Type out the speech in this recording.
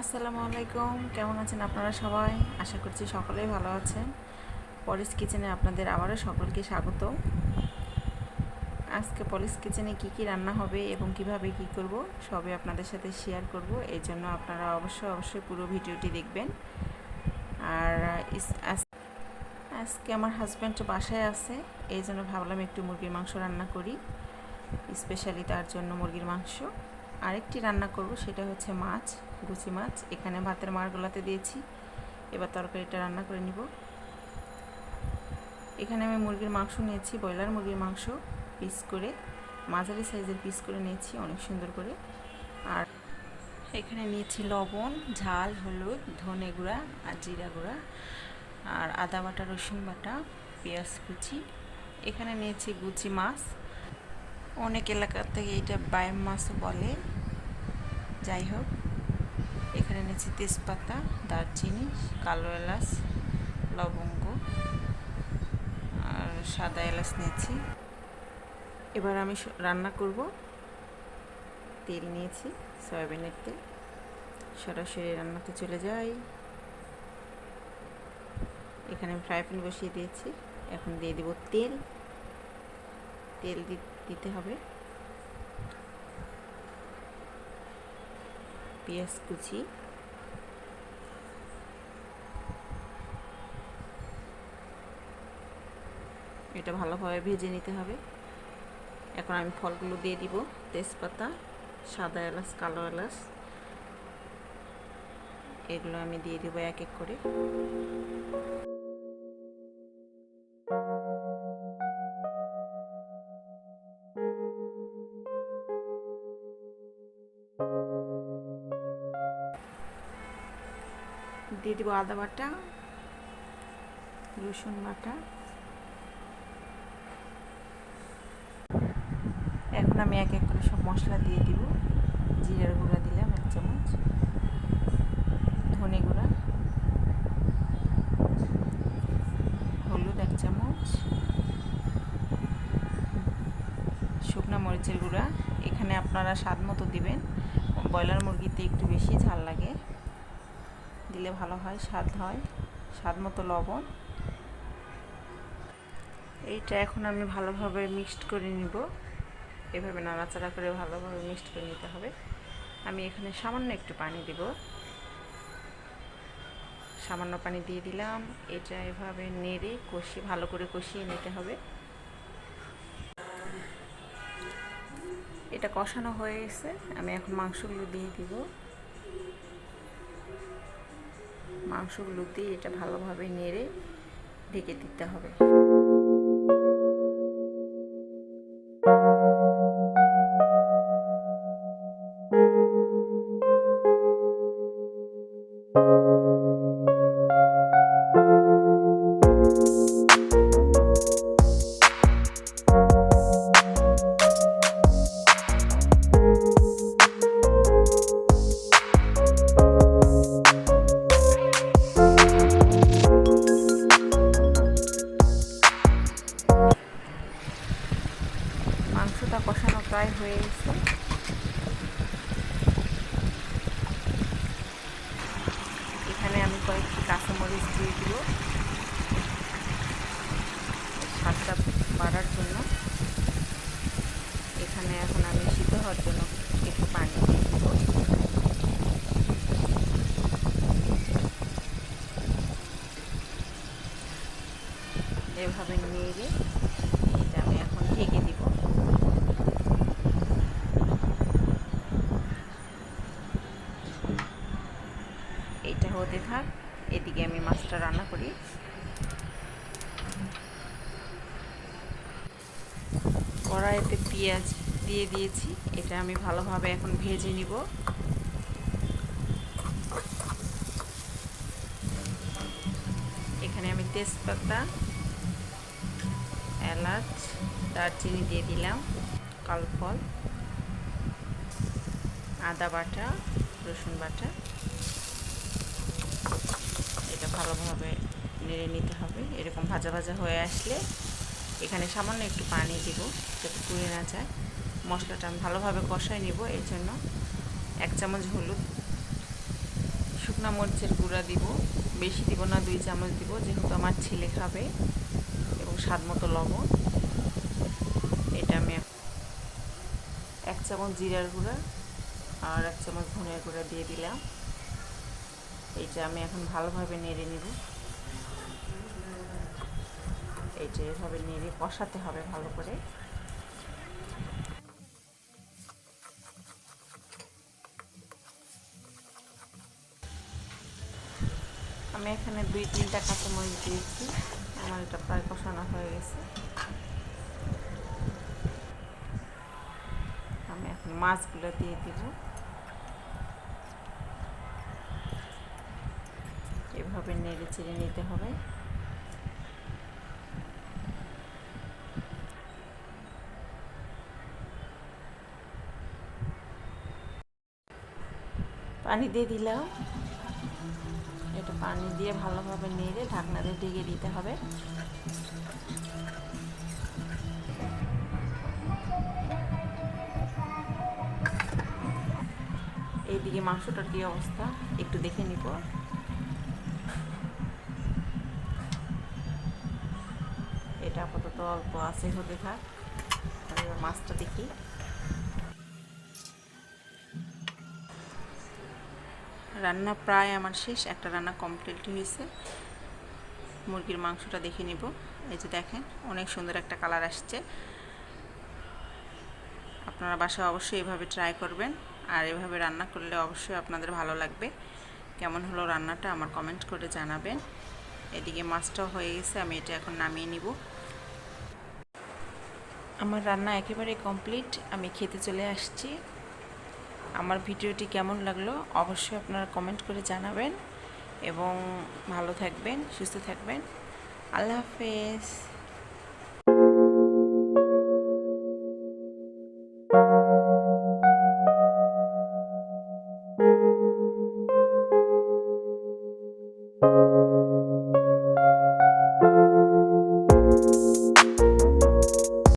আসসালামু আলাইকুম, কেমন আছেন আপনারা সবাই? আশা করছি সকলেই ভালো আছেন। পলিস কিচেনে আপনাদের আবারও সকলকে স্বাগত। আজকে পলিস কিচেনে কি কি রান্না হবে এবং কিভাবে কি করব সবই আপনাদের সাথে শেয়ার করব। এই জন্য আপনারা অবশ্যই পুরো ভিডিওটি দেখবেন। আর আজকে আমার হাজব্যান্ড বাসায় আছে, এই জন্য ভাবলাম একটু মুরগির মাংস রান্না করি, স্পেশালি তার জন্য মুরগির মাংস। আরেকটি রান্না করব, সেটা হচ্ছে মাছ, গুচি মাছ। এখানে ভাতের মাড়গুলাতে দিয়েছি, এবার তরকারিটা রান্না করে নিব। এখানে আমি মুরগির মাংস নিয়েছি, ব্রয়লার মুরগির মাংস পিস করে, মাঝারি সাইজের পিস করে নিয়েছি অনেক সুন্দর করে। আর এখানে নিয়েছি লবণ, ঝাল, হলুদ, ধনে গুঁড়া আর জিরা গুঁড়া, আর আদা বাটা, রসুন বাটা, পেঁয়াজ কুচি। এখানে নিয়েছি গুচি মাছ, অনেক এলাকা থেকে এটা বাইম মাছও বলে, যাই হোক। এখানে নিয়েছি তেজপাতা, দারচিনি, কালো এলাচ, লবঙ্গ আর সাদা এলাচ নিয়েছি। এবার আমি রান্না করব। তেল নিয়েছি, সয়াবিনের তেল। সরাসরি রান্নাতে চলে যাই। এখানে আমি ফ্রাই প্যান বসিয়ে দিয়েছি, এখন দিয়ে দেব তেল। তেল দিতে হবে, পেঁয়াজ কুচি, এটা ভালোভাবে ভেজে নিতে হবে। এখন আমি ফলগুলো দিয়ে দিব, তেজপাতা, সাদা এলাচ, কালো এলাচ, এগুলো আমি দিয়ে দিব এক এক করে। দিয়ে দিব আদা বাটা, রসুন বাটা। এখন আমি এক এক করে সব মশলা দিয়ে দিব। জিরার গুঁড়া দিলাম 1 চামচ, ধনে গুঁড়া, হলুদ 1 চামচ, শুকনো মরিচের গুঁড়া। এখানে আপনারা স্বাদ মতো দিবেন, ব্রয়লার মুরগিতে একটু বেশি ঝাল লাগে, দিলে ভালো হয়, স্বাদ হয়। স্বাদ মতো লবণ। এইটা এখন আমি ভালোভাবে মিক্সড করে নিব। এভাবে নাড়াচাড়া করে ভালোভাবে মিক্সড করে নিতে হবে। আমি এখানে সামান্য একটু পানি দিব, সামান্য পানি দিয়ে দিলাম। এটা এভাবে নেড়ে ভালো করে কষিয়ে নিতে হবে। এটা কষানো হয়ে গেছে, আমি এখন মাংসগুলো দিয়ে দিব। মাংসগুলো দিয়ে এটা ভালোভাবে নেড়ে ঢেকে দিতে হবে। মাংসটা কষানো প্রায় হয়ে গেছে। এখানে আমি কয়েকটি কাঁচামরিচ দিয়ে দিব স্বাদটা বাড়ার জন্য। এখানে এখন আমি সিদ্ধ হওয়ার জন্য একটু পানি দিয়ে দিব। এভাবে নেড়ে এটা আমি এখন ঢেকে দিব। এইটা হতে থাক, এদিকে আমি মাছটা রান্না করি। কড়াইতে পেঁয়াজ দিয়ে দিয়েছি, এটা আমি ভালোভাবে এখন ভেজে নিব। এখানে আমি তেজপাতা, এলাচ, দারচিনি দিয়ে দিলাম, কালো ফল, আদা বাটা, রসুন বাটা। এটা ভালোভাবে নেড়ে নিতে হবে। এরকম ভাজা ভাজা হয়ে আসলে এখানে সামান্য একটু পানি দিব, যাতে পুড়ে না যায়। মশলাটা আমি ভালোভাবে কষাই নিব, এই জন্য 1 চামচ হলুদ, শুকনো মরিচের গুঁড়া দিব, বেশি দিব না, 2 চামচ দিব, যেহেতু আমার ছেলে খাবে, এবং স্বাদ মতো লবণ। এটা আমি 1 চামচ জিরার গুঁড়া আর 1 চামচ ধনিয়ার গুঁড়া দিয়ে দিলাম। এইটা আমি এখন ভালোভাবে নেড়ে নিব। এইটা এভাবে নেড়ে কষাতে হবে ভালো করে। আমি এখানে 2-3টা কাঁচামরিচ দিয়েছি। আমার এটা প্রায় কষানো হয়ে গেছে। আমি এখন মাছগুলো দিয়ে দিব। এভাবে নেড়ে চেড়ে নিতে হবে। পানি দিয়ে দিলাম। এটা পানি দিয়ে ভালোভাবে নেড়ে ঢাকনা দিয়ে ঢেকে দিতে হবে। এইদিকে মাংসটার কি অবস্থা একটু দেখে নিব। এটা আপাতত অল্প আছে, হতে থাক। এবার মাছটা দেখি। রান্না প্রায় আমার শেষ, একটা রান্না কমপ্লিট হয়েছে। মুরগির মাংসটা দেখে নিব। এই যে দেখেন, অনেক সুন্দর একটা কালার আসছে। আপনারা বাসায় অবশ্যই এভাবে ট্রাই করবেন, আর এভাবে রান্না করলে অবশ্যই আপনাদের ভালো লাগবে। কেমন হলো রান্নাটা আমার কমেন্ট করে জানাবেন। এদিকে মাছটাও হয়ে গেছে, আমি এটা এখন নামিয়ে নিব। আমার রান্না একেবারে কমপ্লিট, আমি খেতে চলে আসছি। আমার ভিডিওটি কেমন লাগলো অবশ্যই আপনারা কমেন্ট করে জানাবেন, এবং ভালো থাকবেন, সুস্থ থাকবেন। আল্লাহ হাফেজ।